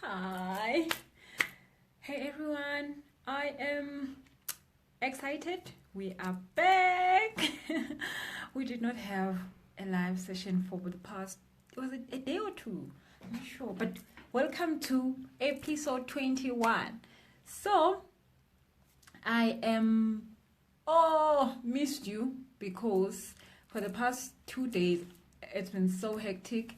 Hi. Hey everyone. I am excited. We are back. We did not have a live session for the past, was it a day or two? I'm not sure. But welcome to episode 21. So, I am, missed you because for the past 2 days, it's been so hectic.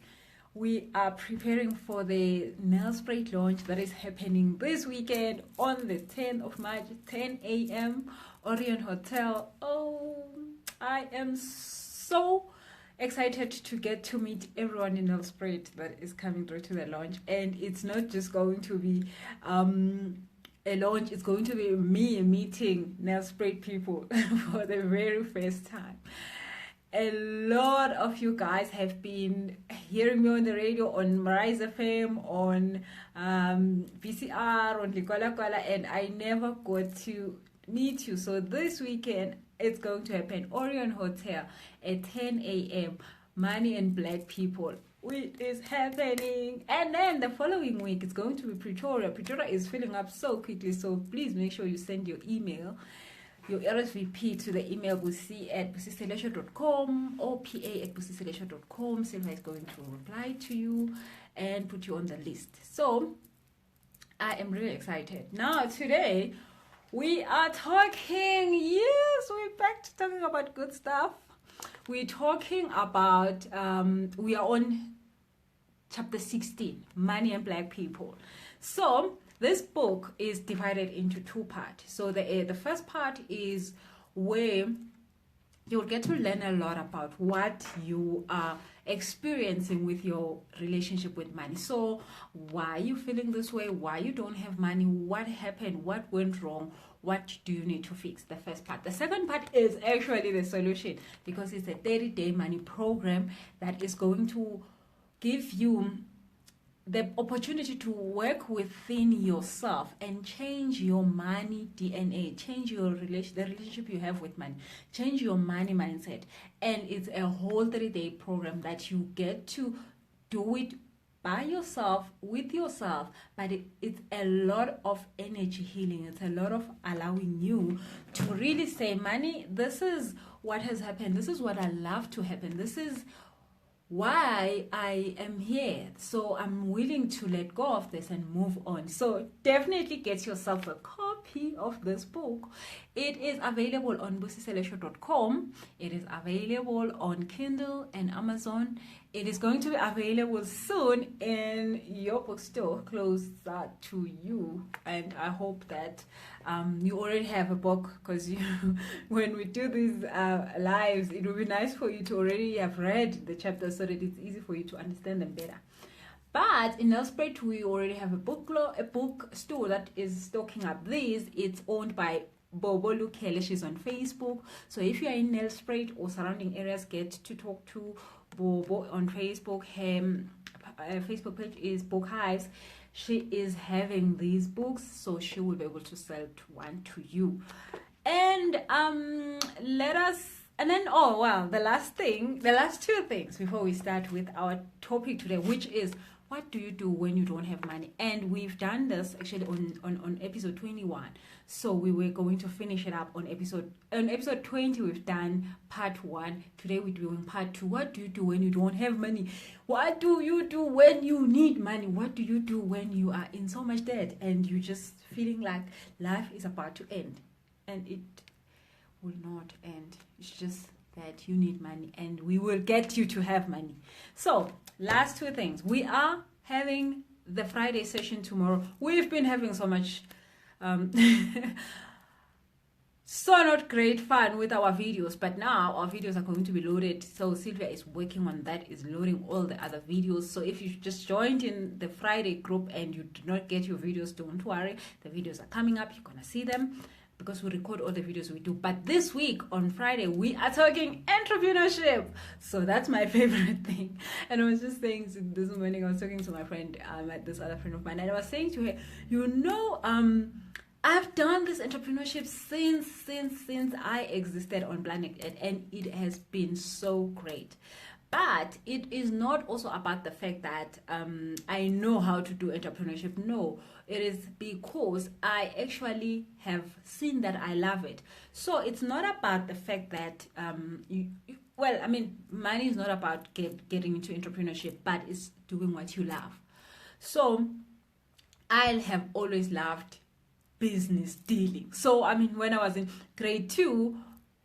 We are preparing for the nail spray launch that is happening this weekend on the 10th of March, 10 a.m. Orion Hotel. Oh, I am so excited to get to meet everyone in nail spray that is coming through to the launch. And it's not just going to be a launch, it's going to be me meeting nail spray people for the very first time. A lot of you guys have been hearing me on the radio, on Rise FM, on VCR, on Likwala, and I never got to meet you. So this weekend, it's going to happen. Orion Hotel at 10 a.m. Money and Black People. It is happening. And then the following week, it's going to be Pretoria. Pretoria is filling up so quickly, so please make sure you send your email, your RSVP to the email busiselesha.com or pa@busiselesha.com. Silva is going to reply to you and put you on the list. So I am really excited. Now today we are talking, yes, we're back to talking about good stuff. We're talking about, we are on chapter 16, Money and Black People. So this book is divided into two parts. So the first part is where you'll get to learn a lot about what you are experiencing with your relationship with money. So why are you feeling this way? Why you don't have money? What happened? What went wrong? What do you need to fix? The first part. The second part is actually the solution, because it's a 30-day money program that is going to give you the opportunity to work within yourself and change your money DNA, change your the relationship you have with money, change your money mindset. And it's a whole 30-day program that you get to do it by yourself, with yourself, but it's a lot of energy healing. It's a lot of allowing you to really say, money, this is what has happened. This is what I love to happen. This is why I am here. So I'm willing to let go of this and move on. So definitely get yourself a copy of this book. It is available on busiselesha.com. It is available on Kindle and Amazon. It is going to be available soon in your bookstore closer to you. And I hope that you already have a book, because when we do these lives, it would be nice for you to already have read the chapters so that it's easy for you to understand them better. But in Nelspruit, we already have a bookstore that is stocking up these. It's owned by Bobo Lukele. She's on Facebook. So if you are in Nelspruit or surrounding areas, get to talk to Bobo on Facebook. Her Facebook page is Book Hives. She is having these books, so she will be able to sell one to you. And the last two things before we start with our topic today, which is, what do you do when you don't have money? And we've done this actually on episode 21. So we were going to finish it up on episode 20. We've done part 1. Today we're doing part 2. What do you do when you don't have money? What do you do when you need money? What do you do when you are in so much debt and you're just feeling like life is about to end? And it will not end. It's just that you need money, and we will get you to have money. So last two things. We are having the Friday session tomorrow. We've been having so much so not great fun with our videos, but now our videos are going to be loaded. So Sylvia is working on that, is loading all the other videos. So if you just joined in the Friday group and you did not get your videos, don't worry, the videos are coming up. You're gonna see them, because we record all the videos we do. But this week on Friday, we are talking entrepreneurship. So that's my favorite thing. And I was just saying this morning, I was talking to my friend, this other friend of mine, and I was saying to her, I've done this entrepreneurship since I existed on planet Earth, and it has been so great. But it is not also about the fact that I know how to do entrepreneurship. No, it is because I actually have seen that I love it. So it's not about the fact that money is not about getting into entrepreneurship, but it's doing what you love. So I have always loved business dealing. So when I was in grade 2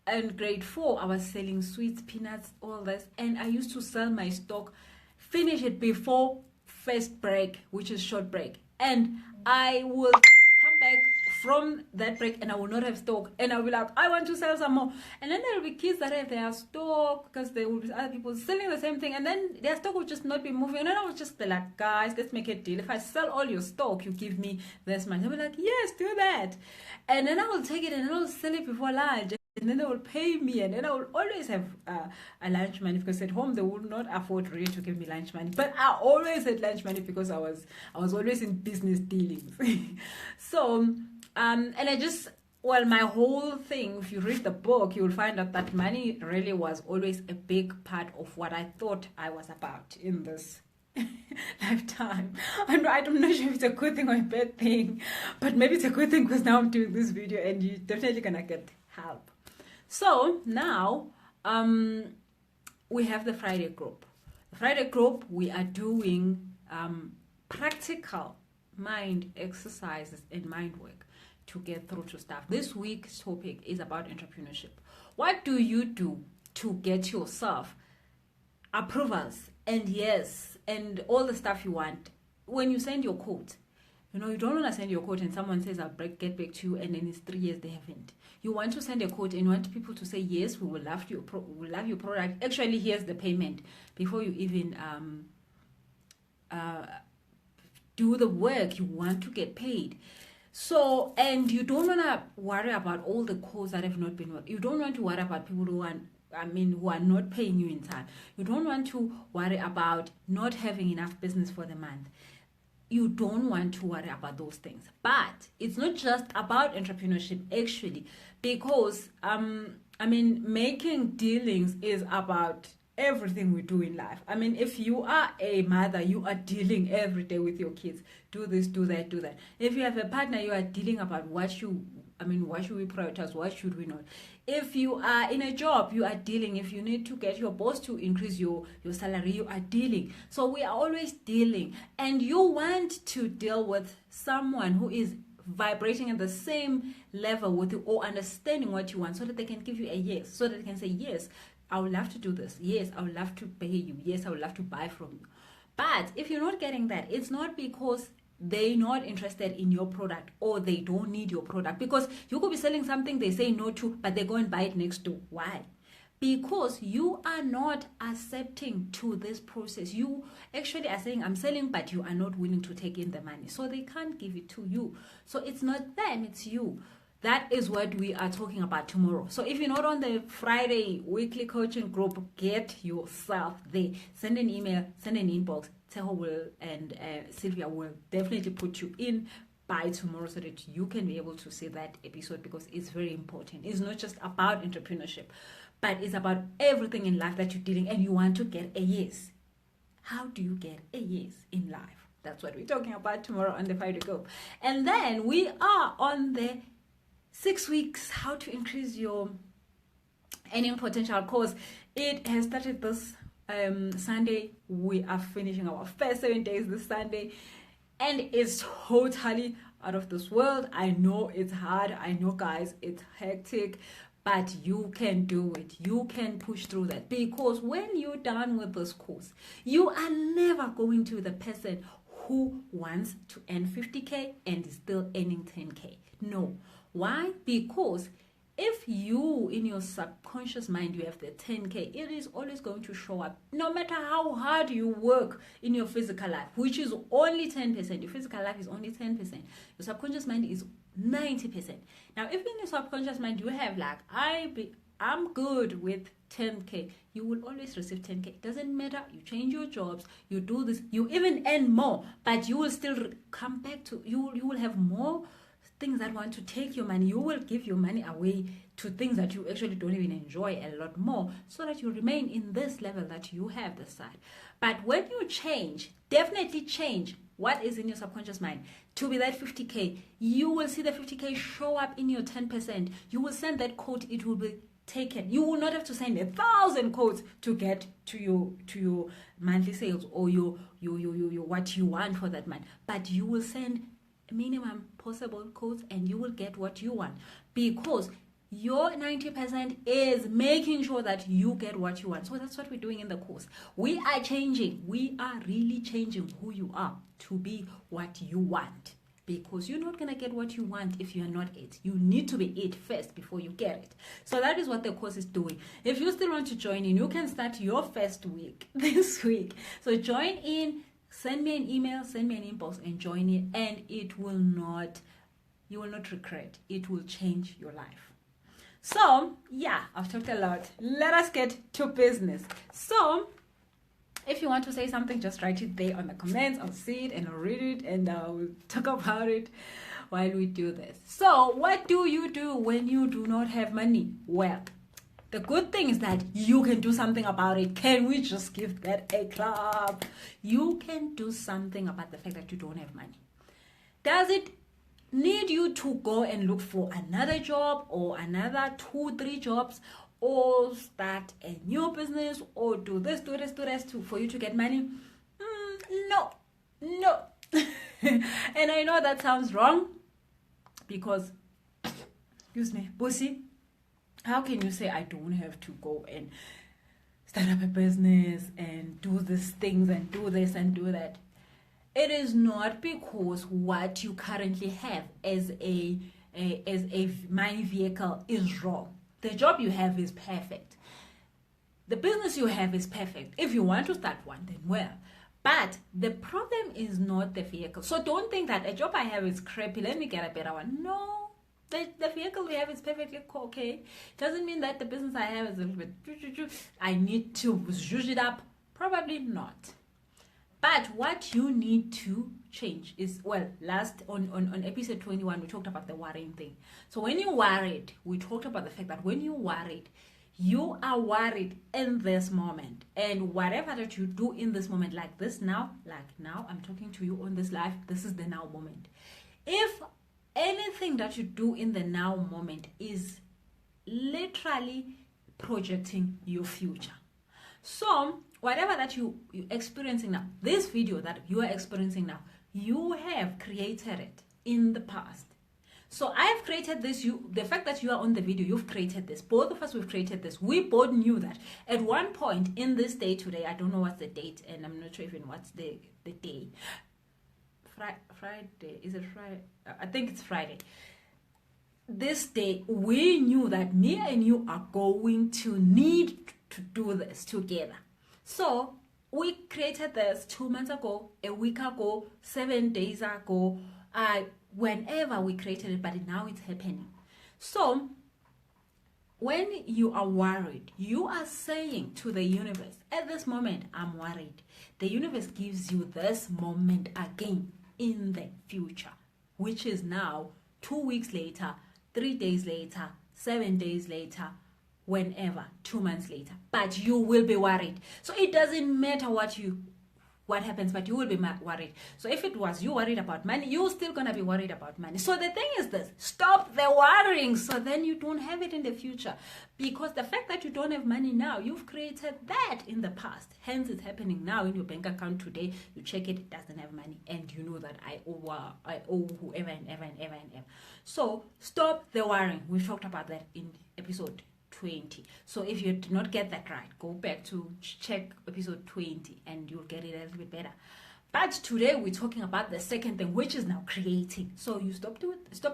and grade 4, I was selling sweets, peanuts, all this, and I used to sell my stock, finish it before first break, which is short break, and I will come back from that break and I will not have stock, and I'll be like, I want to sell some more. And then there will be kids that have their stock because there will be other people selling the same thing, and then their stock will just not be moving. And then I will just be like, guys, let's make a deal. If I sell all your stock, you give me this much. They'll be like, yes, do that. And then I will take it and I will sell it before lunch. And then they will pay me, and then I will always have a lunch money, because at home they would not afford really to give me lunch money. But I always had lunch money because I was always in business dealings. So and I just, my whole thing, if you read the book, you will find out that money really was always a big part of what I thought I was about in this lifetime. I'm not sure if it's a good thing or a bad thing, but maybe it's a good thing because now I'm doing this video and you're definitely gonna get help. So now we have the Friday group. The Friday group, we are doing practical mind exercises and mind work to get through to stuff. This week's topic is about entrepreneurship. What do you do to get yourself approvals and yes and all the stuff you want when you send your quote? You don't want to send your quote and someone says, I'll get back to you, and then it's 3 years they haven't. You want to send a quote and you want people to say, yes, we will love your product. Actually, here's the payment, before you even do the work. You want to get paid. So, and you don't want to worry about all the quotes that have not been worked. You don't want to worry about people who are not paying you in time. You don't want to worry about not having enough business for the month. You don't want to worry about those things. But it's not just about entrepreneurship, actually, because making dealings is about everything we do in life. If you are a mother, you are dealing every day with your kids. Do this, do that, do that. If you have a partner, you are dealing about what should we prioritize, what should we not. If you are in a job, you are dealing. If you need to get your boss to increase your salary, you are dealing. So we are always dealing. And you want to deal with someone who is vibrating at the same level with you, or understanding what you want, so that they can give you a yes, so that they can say, yes, I would love to do this. Yes, I would love to pay you. Yes, I would love to buy from you. But if you're not getting that, it's not because they're not interested in your product or they don't need your product. Because you could be selling something they say no to, but they go and buy it next door. Why? Because you are not accepting to this process. You actually are saying, I'm selling, but you are not willing to take in the money. So they can't give it to you. So it's not them, it's you. That is what we are talking about tomorrow. So if you're not on the Friday weekly coaching group, get yourself there. Send an email, send an inbox. Teho will and Sylvia will definitely put you in by tomorrow, so that you can be able to see that episode, because it's very important. It's not just about entrepreneurship, but it's about everything in life that you're dealing, and you want to get a yes. How do you get a yes in life? That's what we're talking about tomorrow on the Friday group. And then we are on the 6 weeks how to increase your earning potential course. It has started this Sunday. We are finishing our first 7 days this Sunday, and it's totally out of this world. I know it's hard. I know, guys, it's hectic, but you can do it. You can push through that, because when you're done with this course, you are never going to be the person who wants to earn 50K and is still earning 10K. No. Why? Because if you, in your subconscious mind, you have the 10K, it is always going to show up. No matter how hard you work in your physical life, which is only 10%. Your physical life is only 10%. Your subconscious mind is 90%. Now, if in your subconscious mind you have like, I'm good with 10K, you will always receive 10K. It doesn't matter. You change your jobs, you do this, you even earn more, but you will still come back to, you will have more things that want to take your money. You will give your money away to things that you actually don't even enjoy a lot more, so that you remain in this level that you have this side. But when you change, definitely change what is in your subconscious mind to be that 50K, you will see the 50K show up in your 10%. You will send that quote, it will be taken. You will not have to send 1,000 quotes to get to your monthly sales or your what you want for that month. But you will send minimum possible quotes and you will get what you want, because your 90% is making sure that you get what you want. So that's what we're doing in the course. We are changing. We are really changing who you are to be what you want, because you're not going to get what you want if you're not it. You need to be it first before you get it. So that is what the course is doing. If you still want to join in, you can start your first week this week. So join in, send me an email, send me an inbox and join in, and you will not regret. It will change your life. So, yeah, I've talked a lot. Let us get to business. So, if you want to say something, just write it there on the comments. I'll see it and I'll read it and I'll talk about it while we do this. So, what do you do when you do not have money? Well, the good thing is that you can do something about it. Can we just give that a clap? You can do something about the fact that you don't have money. Does it need you to go and look for another job or another 2-3 jobs, or start a new business, or do this for you to get money? No. And I know that sounds wrong, because, excuse me, Bussy, how can you say I don't have to go and start up a business and do these things and do this and do that? It is not because what you currently have as a money vehicle is wrong. The job you have is perfect. The business you have is perfect. If you want to start one, then well. But the problem is not the vehicle. So don't think that a job I have is crappy, let me get a better one. No. The vehicle we have is perfectly okay. Doesn't mean that the business I have is a little bit, I need to zhuzh it up. Probably not. But what you need to change is, well, last on episode 21, we talked about the worrying thing. So when you're worried, we talked about the fact that when you're worried, you are worried in this moment. And whatever that you do in this moment, like now, I'm talking to you on this live, this is the now moment. If anything that you do in the now moment is literally projecting your future. So whatever that you're experiencing now, this video that you are experiencing now, you have created it in the past. So I've created this. The fact that you are on the video, you've created this. Both of us, we've created this. We both knew that at one point in this day today, I don't know what's the date, and I'm not sure even what's the day. Friday, is it Friday? I think it's Friday. This day, we knew that me and you are going to need to do this together. So we created this 2 months ago, a week ago, 7 days ago, whenever we created it, but now it's happening. So when you are worried, you are saying to the universe, at this moment, I'm worried. The universe gives you this moment again in the future, which is now 2 weeks later, 3 days later, 7 days later, whenever, 2 months later. But you will be worried. So it doesn't matter what happens, but you will be worried. So if it was you worried about money, you're still going to be worried about money. So the thing is this, stop the worrying, so then you don't have it in the future. Because the fact that you don't have money now, you've created that in the past. Hence it's happening now in your bank account today. You check it, it doesn't have money. And you know that I owe whoever and ever. So stop the worrying. We talked about that in episode 20. So if you did not get that right, go back to check episode 20 and you'll get it a little bit better. But today we're talking about the second thing, which is now creating. So you stop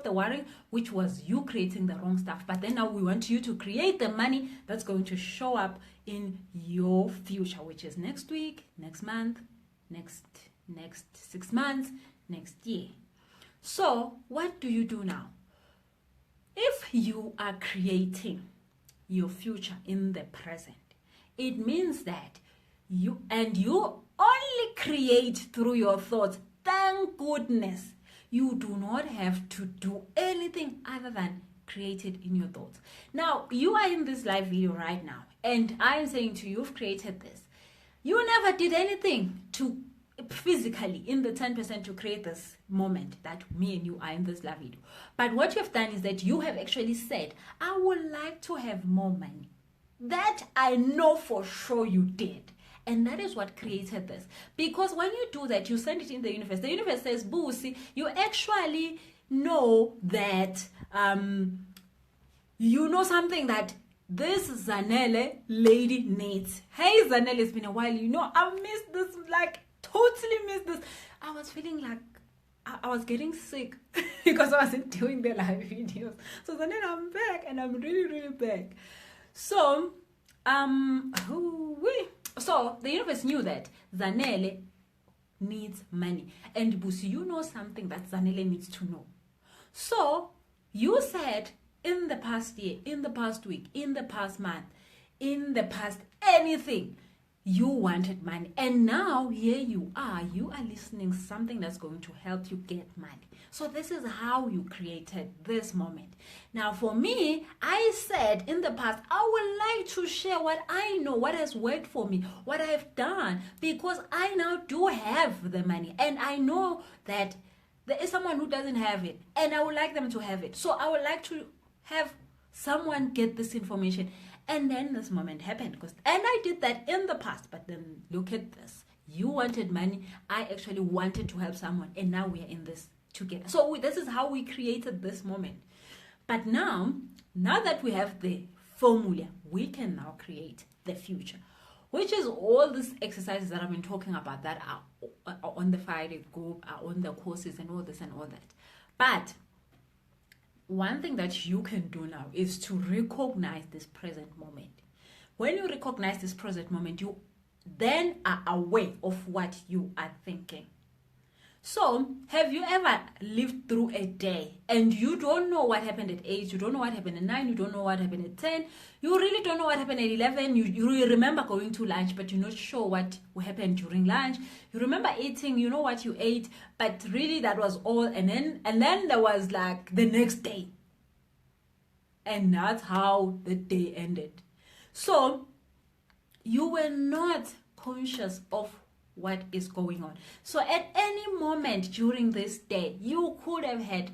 the worrying, which was you creating the wrong stuff. But then now we want you to create the money that's going to show up in your future, which is next week, next month, next 6 months, next year. So what do you do now? If you are creating your future in the present, it means that you only create through your thoughts. Thank goodness You do not have to do anything other than create it in your thoughts. Now, you are in this live video right now, and I am saying to you, you've created this. You never did anything to physically in the 10% to create this moment that me and you are in this live video. But what you have done is that you have actually said, I would like to have more money. That I know for sure you did. And that is what created this. Because when you do that, you send it in the universe. The universe says, Busi, you actually know that you know something that this Zanele lady needs. Hey Zanele, it's been a while. You know, I missed this, like totally missed this. I was feeling like I was getting sick because I wasn't doing the live videos. So Zanele, I'm back, and I'm really, really back. So, so the universe knew that Zanele needs money. And Busi, you know something that Zanele needs to know. So you said in the past year, in the past week, in the past month, in the past anything, you wanted money. And now here you are listening to something that's going to help you get money. So this is how you created this moment. Now for me, I said in the past, I would like to share what I know, what has worked for me, what I've done, because I now do have the money. And I know that there is someone who doesn't have it, and I would like them to have it. So I would like to have someone get this information. And then this moment happened. And I did that in the past. But then look at this. You wanted money. I actually wanted to help someone. And now we are in this together. So this is how we created this moment. But now that we have the formula, we can now create the future. Which is all these exercises that I've been talking about that are on the Friday group, are on the courses and all this and all that. But one thing that you can do now is to recognize this present moment. When you recognize this present moment, you then are aware of what you are thinking. So, have you ever lived through a day and you don't know what happened at 8, you don't know what happened at 9, you don't know what happened at 10, you really don't know what happened at 11, you remember going to lunch, but you're not sure what happened during lunch, you remember eating, you know what you ate, but really that was all, and then there was like the next day. And that's how the day ended. So, you were not conscious of what is going on. So at any moment during this day, you could have had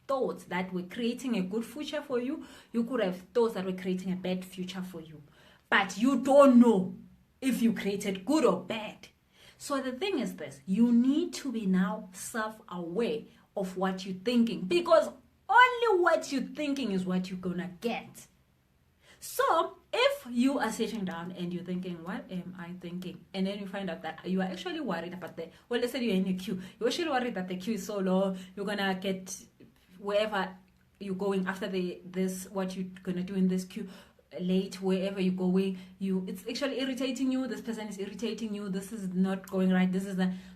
thoughts that were creating a good future for you. You could have thoughts that were creating a bad future for you. But you don't know if you created good or bad. So the thing is this, you need to be now self-aware of what you're thinking, because only what you're thinking is what you're gonna get. So if you are sitting down and you're thinking, what am I thinking? And then you find out that you are actually worried about let's say you're in a queue. You're actually worried that the queue is so low. You're going to get wherever you're going after what you're going to do in this queue late, wherever you're going. It's actually irritating you. This person is irritating you. This is not going right.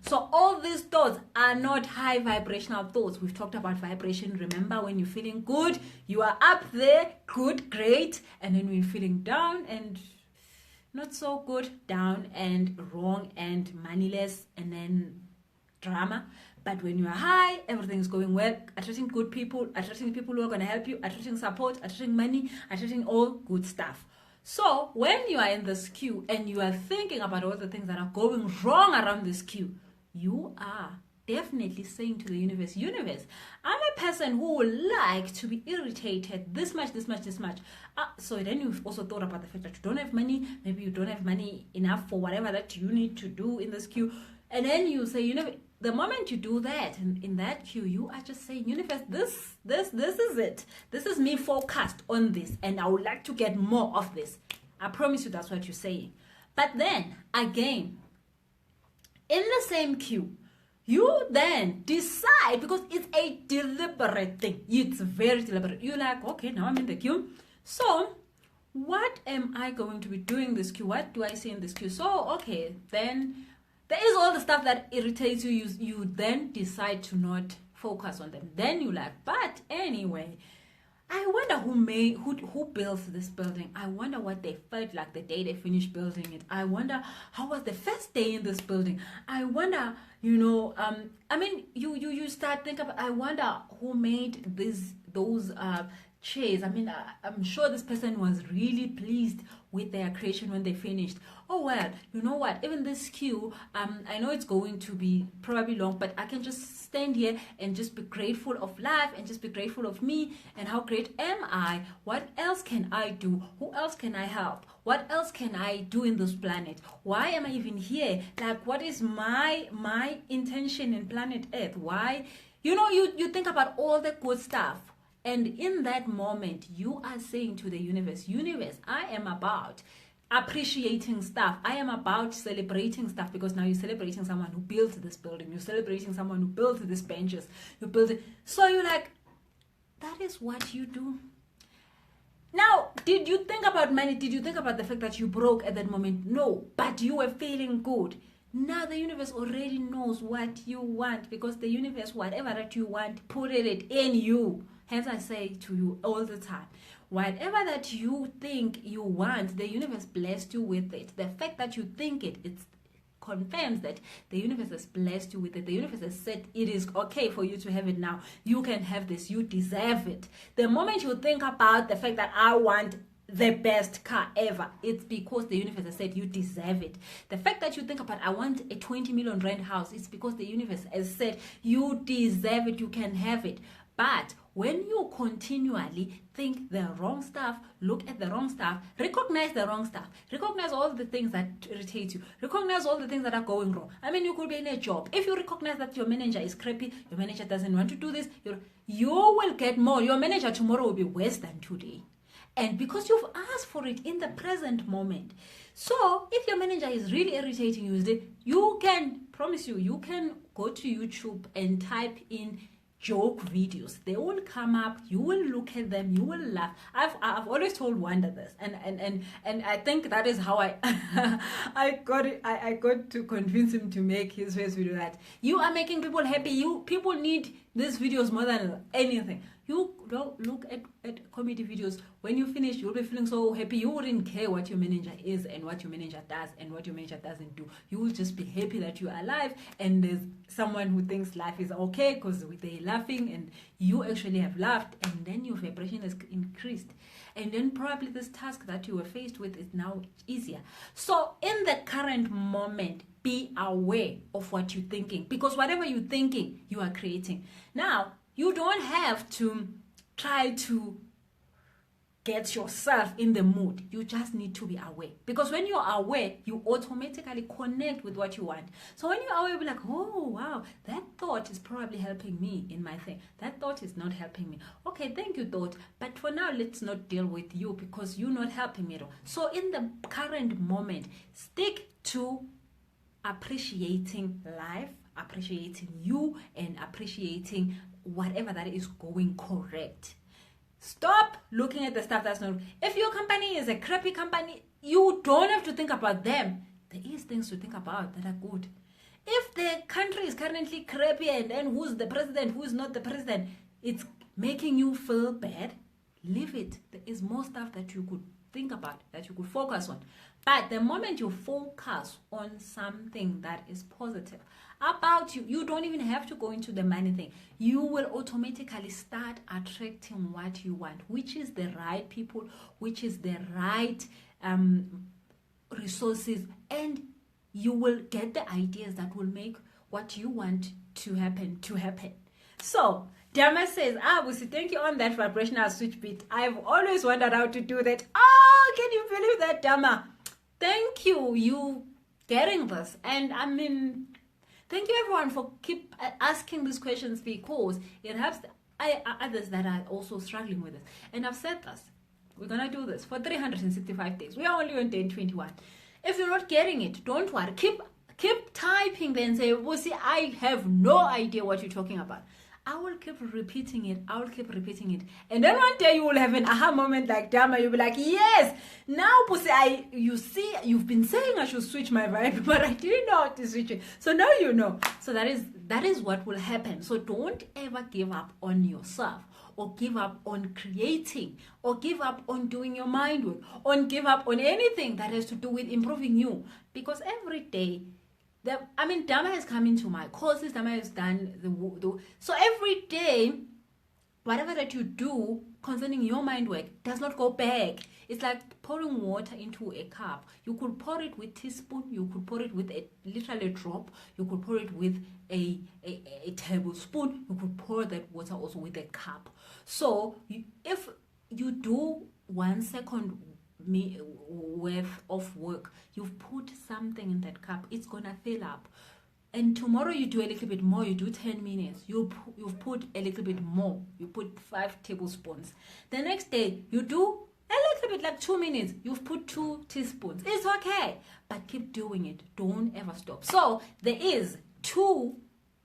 So all these thoughts are not high vibrational thoughts. We've talked about vibration. Remember, when you're feeling good, you are up there, good, great. And then when you're feeling down and not so good, down and wrong and moneyless and then drama. But when you are high, everything is going well, attracting good people, attracting people who are going to help you, attracting support, attracting money, attracting all good stuff. So when you are in this queue and you are thinking about all the things that are going wrong around this queue, you are definitely saying to the universe, I'm a person who would like to be irritated this much. So then you've also thought about the fact that you don't have money. Maybe you don't have money enough for whatever that you need to do in this queue. And then you say, the moment you do that, in that queue, you are just saying, universe, this is it. This is me focused on this, and I would like to get more of this. I promise you that's what you're saying. But then, again, in the same queue, you then decide, because it's a deliberate thing. It's very deliberate. You're like, okay, now I'm in the queue. So, what am I going to be doing in this queue? What do I see in this queue? So, okay, then there is all the stuff that irritates you. You then decide to not focus on them. Then you like, but anyway, I I wonder who built this building. I wonder what they felt like the day they finished building it. I wonder how was the first day in this building. I wonder, I mean, you start thinking about, I wonder who made those chairs. I mean, I'm sure this person was really pleased with their creation when they finished. Oh well, you know what, even this queue, I know it's going to be probably long, but I can just stand here and just be grateful of life and just be grateful of me and how great am I. What else can I do? Who else can I help? What else can I do in this planet? Why am I even here? Like, what is my intention in planet Earth? Why, you think about all the good stuff. And in that moment, you are saying to the universe, I am about appreciating stuff. I am about celebrating stuff, because now you're celebrating someone who built this building. You're celebrating someone who built these benches. You built it. So you're like, that is what you do. Now, did you think about money? Did you think about the fact that you broke at that moment? No, but you were feeling good. Now the universe already knows what you want, because the universe, whatever that you want, put it in you. Hence I say to you all the time, whatever that you think you want, the universe blessed you with it. The fact that you think it confirms that the universe has blessed you with it. The universe has said it is okay for you to have it now. You can have this. You deserve it. The moment you think about the fact that I want the best car ever, it's because the universe has said you deserve it. The fact that you think about I want a 20 million rand house, it's because the universe has said you deserve it. You can have it. But when you continually think the wrong stuff, look at the wrong stuff, recognize the wrong stuff, recognize all the things that irritate you, recognize all the things that are going wrong. I mean, you could be in a job. If you recognize that your manager is crappy, your manager doesn't want to do this, you will get more. Your manager tomorrow will be worse than today. And because you've asked for it in the present moment. So if your manager is really irritating you, you can go to YouTube and type in joke videos. They will come up. You will look at them. You will laugh. I've always told Wanda this, and I think that is how I got to convince him to make his first video, that you are making people happy. People need these videos more than anything. You don't look at comedy videos. When you finish, you'll be feeling so happy. You wouldn't care what your manager is and what your manager does and what your manager doesn't do. You will just be happy that you're alive and there's someone who thinks life is okay because they're laughing and you actually have laughed, and then your vibration has increased. And then probably this task that you were faced with is now easier. So in the current moment, be aware of what you're thinking, because whatever you're thinking, you are creating. Now, you don't have to try to get yourself in the mood. You just need to be aware. Because when you're aware, you automatically connect with what you want. So when you're aware, you'll be like, oh, wow, that thought is probably helping me in my thing. That thought is not helping me. Okay, thank you, thought. But for now, let's not deal with you because you're not helping me at all. So in the current moment, stick to appreciating life, appreciating you, and appreciating whatever that is going correct. Stop looking at the stuff that's not. If your company is a crappy company, you don't have to think about them. There is things to think about that are good. If the country is currently crappy and then who's the president, who's not the president, it's making you feel bad, leave it. There is more stuff that you could think about, that you could focus on. But the moment you focus on something that is positive about you, you don't even have to go into the money thing. You will automatically start attracting what you want, which is the right people, which is the right resources, and you will get the ideas that will make what you want to happen. So Dama says, Busi, thank you on that vibrational switch beat. I've always wondered how to do that. Oh, can you believe that, Dama? Thank you getting this. And I mean, thank you everyone for keep asking these questions, because it helps others that are also struggling with this. And I've said this, we're going to do this for 365 days. We are only on day 21. If you're not getting it, don't worry. Keep typing there and say, Busi, I have no idea what you're talking about. I will keep repeating it. And then one day you will have an aha moment like Dama. You'll be like, yes, now Pussy, you see, you've been saying I should switch my vibe, but I didn't know how to switch it. So now you know. So that is what will happen. So don't ever give up on yourself or give up on creating, or give up on doing your mind work, or give up on anything that has to do with improving you. Because every day, Dharma has come into my courses, Dharma has done so every day, whatever that you do concerning your mind work does not go back. It's like pouring water into a cup. You could pour it with teaspoon, you could pour it with literally a drop, you could pour it with a tablespoon, you could pour that water also with a cup. So if you do 1 second worth of work, you've put something in that cup, it's gonna fill up. And tomorrow you do a little bit more, you do 10 minutes, you've put a little bit more, you put 5 tablespoons. The next day you do a little bit, like 2 minutes, you've put 2 teaspoons. It's okay, but keep doing it. Don't ever stop. So there is 2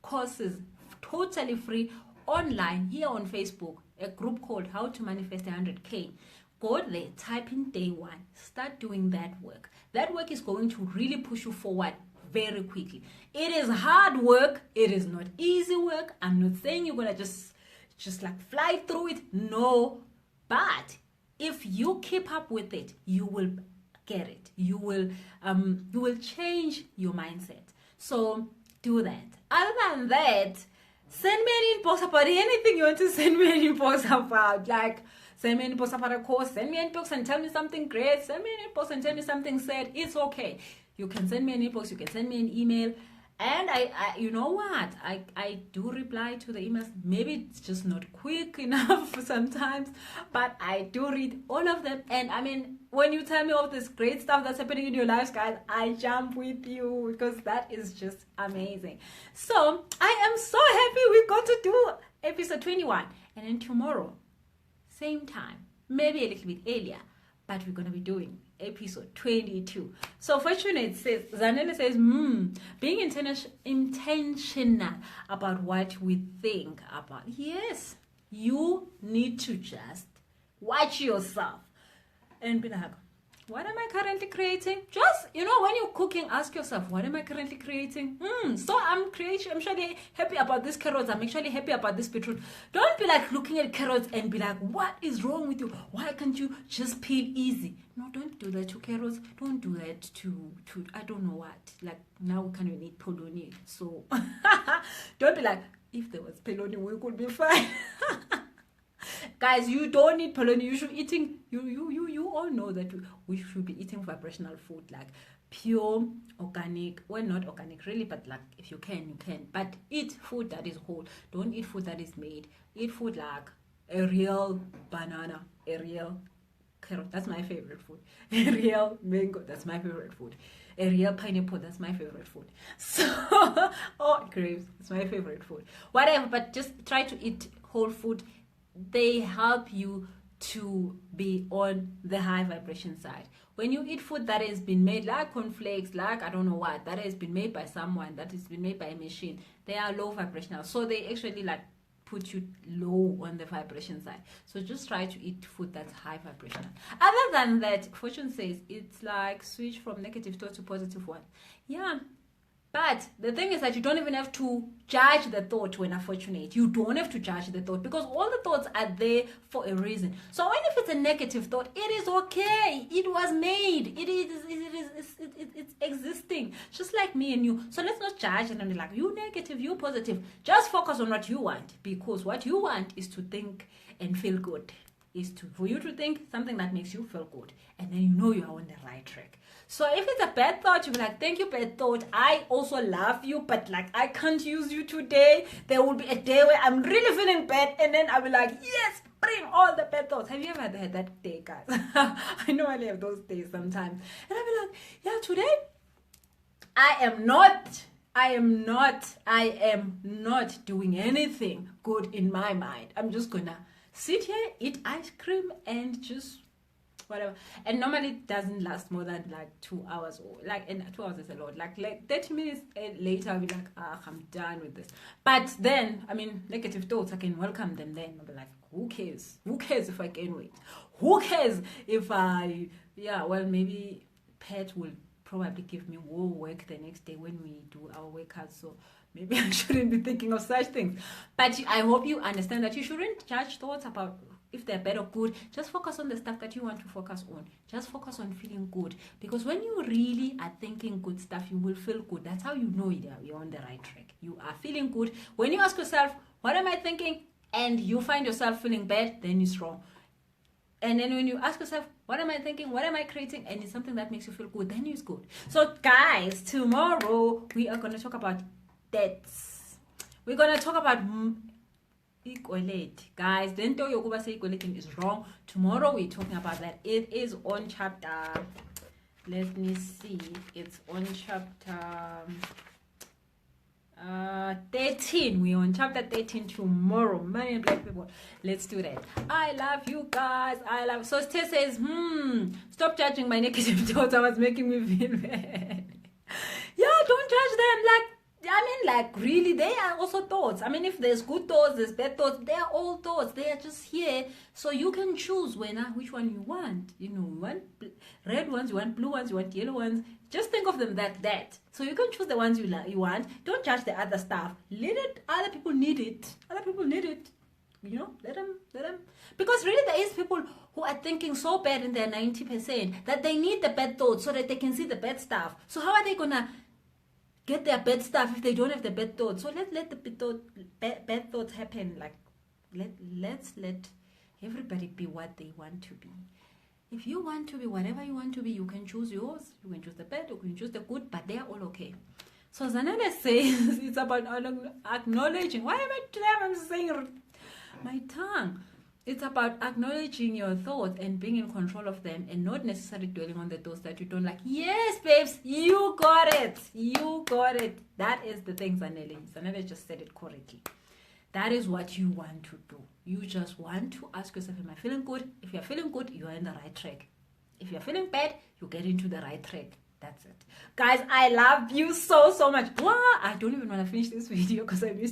courses totally free online here on Facebook, a group called How to Manifest 100K. Go there, type in day 1, start doing that work. That work is going to really push you forward very quickly. It is hard work. It is not easy work. I'm not saying you're gonna just like fly through it. No, but if you keep up with it, you will get it. You will change your mindset. So do that. Other than that, send me an inbox about anything you want to send me an inbox about. Like, send me an inbox about a course. Send me an inbox and tell me something great. Send me an inbox and tell me something sad. It's okay. You can send me an inbox, you can send me an email, and I you know what, I do reply to the emails. Maybe it's just not quick enough sometimes, but I do read all of them. And I mean, when you tell me all this great stuff that's happening in your lives, guys, I jump with you, because that is just amazing. So I am so happy we got to do episode 21, and then tomorrow, same time, maybe a little bit earlier, but we're going to be doing episode 22. So Fortunate says, Zanele says, being intentional about what we think about. Yes, you need to just watch yourself and be like, what am I currently creating? Just, when you're cooking, ask yourself, what am I currently creating? So I'm actually happy about this carrots. I'm actually happy about this beetroot. Don't be like looking at carrots and be like, what is wrong with you? Why can't you just peel easy? No, don't do that to carrots. Don't do that to I don't know what. Like, now we can't even eat polony. So don't be like, if there was polony, we could be fine. Guys, you don't need polony. You should eating. You all know that we should be eating vibrational food, like pure, organic. Well, not organic really, but like if you can, you can. But eat food that is whole. Don't eat food that is made. Eat food like a real banana, a real carrot. That's my favorite food. A real mango. That's my favorite food. A real pineapple. That's my favorite food. So, grapes. That's my favorite food. Whatever. But just try to eat whole food. They help you to be on the high vibration side. When you eat food that has been made, like cornflakes, like I don't know what, that has been made by someone, that has been made by a machine, they are low vibrational. So they actually like put you low on the vibration side. So just try to eat food that's high vibrational. Other than that, Fortune says it's like switch from negative thought to positive one. Yeah. But the thing is that you don't even have to judge the thought when unfortunate. You don't have to judge the thought, because all the thoughts are there for a reason. So when if it's a negative thought, it is okay. It was made. It's existing. Just like me and you. So let's not judge and be like, you negative, you positive. Just focus on what you want, because what you want is to think and feel good. For you to think something that makes you feel good, and then you know you are on the right track. So if it's a bad thought, you'll be like, thank you, bad thought. I also love you, but like I can't use you today. There will be a day where I'm really feeling bad, and then I'll be like, yes, bring all the bad thoughts. Have you ever had that day, guys? I know I have those days sometimes. And I'll be like, yeah, today I am not doing anything good in my mind. I'm just gonna sit here, eat ice cream, and just whatever. And normally it doesn't last more than like 2 hours, or like, and 2 hours is a lot. Like 30 minutes later, I'll be like, I'm done with this. But then, I mean, negative thoughts, I can welcome them then. I'll be like, who cares? Who cares if I gain weight? Who cares if maybe Pat will probably give me more work the next day when we do our workouts. So maybe I shouldn't be thinking of such things. But I hope you understand that you shouldn't judge thoughts about if they're bad or good. Just focus on the stuff that you want to focus on. Just focus on feeling good. Because when you really are thinking good stuff, you will feel good. That's how you know you're on the right track. You are feeling good. When you ask yourself, what am I thinking? And you find yourself feeling bad, then it's wrong. And then when you ask yourself, what am I thinking? What am I creating? And it's something that makes you feel good, then it's good. So guys, tomorrow we are going to talk about debts. We're going to talk about equality. Guys, then tell you say equality is wrong. Tomorrow we're talking about that. It is on chapter, let me see. It's on chapter 13. We're on chapter 13 tomorrow. Money and black people. Let's do that. I love you guys. I love. So Steve says, stop judging my negative thoughts. I was making me feel bad. Yeah, don't judge them. Really, they are also thoughts. If there's good thoughts, there's bad thoughts, they are all thoughts. They are just here. So you can choose which one you want. You want red ones, you want blue ones, you want yellow ones. Just think of them that. So you can choose the ones you want. Don't judge the other stuff. Let it. Other people need it. Other people need it. Let them. Because really there is people who are thinking so bad in their 90% that they need the bad thoughts so that they can see the bad stuff. So how are they going to get their bad stuff if they don't have the bad thoughts? So let the bad thoughts happen. Let's let everybody be what they want to be. If you want to be whatever you want to be, you can choose yours. You can choose the bad, you can choose the good, but they are all okay. So Zanele says it's about acknowledging. Why am I saying my tongue? It's about acknowledging your thoughts and being in control of them and not necessarily dwelling on the thoughts that you don't like. Yes, babes, you got it. You got it. That is the thing, Zanele. Zanele just said it correctly. That is what you want to do. You just want to ask yourself, am I feeling good? If you're feeling good, you're in the right track. If you're feeling bad, you get into the right track. That's it. Guys, I love you so much. Wow, I don't even want to finish this video because I missed